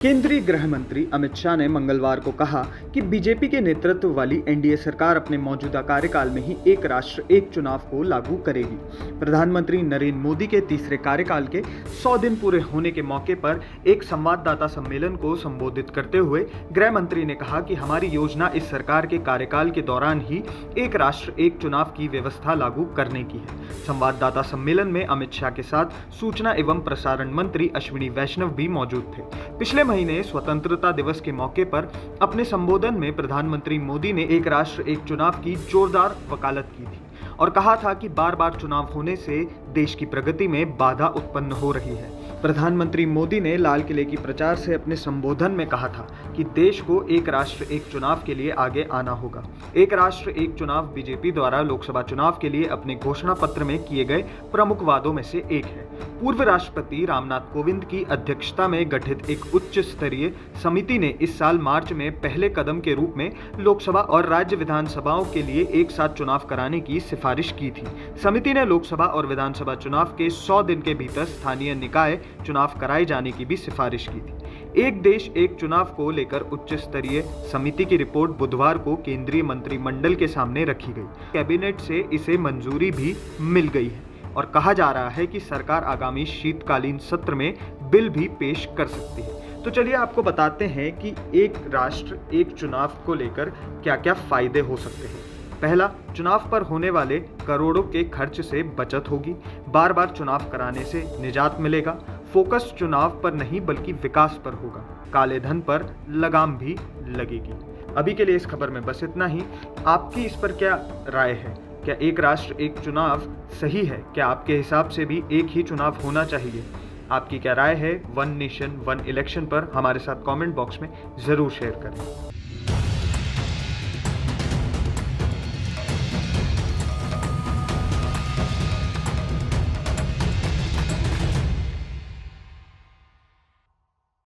केंद्रीय गृह मंत्री अमित शाह ने मंगलवार को कहा कि बीजेपी के नेतृत्व वाली एनडीए सरकार अपने मौजूदा कार्यकाल में ही एक राष्ट्र एक चुनाव को लागू करेगी। प्रधानमंत्री नरेंद्र मोदी के तीसरे कार्यकाल के 100 दिन पूरे होने के मौके पर एक संवाददाता सम्मेलन को संबोधित करते हुए गृह मंत्री ने कहा कि हमारी योजना इस सरकार के कार्यकाल के दौरान ही एक राष्ट्र एक चुनाव की व्यवस्था लागू करने की है। संवाददाता सम्मेलन में अमित शाह के साथ सूचना एवं प्रसारण मंत्री अश्विनी वैष्णव भी मौजूद थे। पिछले महीने स्वतंत्रता दिवस के मौके पर अपने संबोधन में प्रधानमंत्री मोदी ने एक राष्ट्र एक चुनाव की जोरदार वकालत की थी और कहा था कि बार बार चुनाव होने से देश की प्रगति में बाधा उत्पन्न हो रही है। प्रधानमंत्री मोदी ने लाल किले की प्रचार से अपने संबोधन में कहा था कि देश को एक राष्ट्र एक चुनाव के लिए आगे आना होगा। एक राष्ट्र एक चुनाव बीजेपी द्वारा लोकसभा चुनाव के लिए अपने घोषणा पत्र में किए गए प्रमुख वादों में से एक है। पूर्व राष्ट्रपति रामनाथ कोविंद की अध्यक्षता में गठित एक उच्च स्तरीय समिति ने इस साल मार्च में पहले कदम के रूप में लोकसभा और राज्य विधानसभाओं के लिए एक साथ चुनाव कराने की सिफारिश की थी। समिति ने लोकसभा और विधानसभा चुनाव के 100 दिन के भीतर स्थानीय निकाय चुनाव कराए जाने की भी सिफारिश की थी। एक देश एक चुनाव को लेकर उच्च स्तरीय समिति की रिपोर्ट बुधवार को केंद्रीय मंत्रिमंडल के सामने रखी गई। कैबिनेट से इसे मंजूरी भी मिल गई है और कहा जा रहा है कि सरकार आगामी शीतकालीन सत्र में बिल भी पेश कर सकती है। तो चलिए आपको बताते हैं कि एक राष्ट्र एक चुनाव को लेकर क्या क्या फायदे हो सकते हैं। पहला, चुनाव पर होने वाले करोड़ों के खर्च से बचत होगी। बार बार चुनाव कराने से निजात मिलेगा। फोकस चुनाव पर नहीं बल्कि विकास पर होगा। काले धन पर लगाम भी लगेगी। अभी के लिए इस खबर में बस इतना ही। आपकी इस पर क्या राय है? क्या एक राष्ट्र एक चुनाव सही है? क्या आपके हिसाब से भी एक ही चुनाव होना चाहिए? आपकी क्या राय है वन नेशन वन इलेक्शन पर हमारे साथ कमेंट बॉक्स में ज़रूर शेयर करें।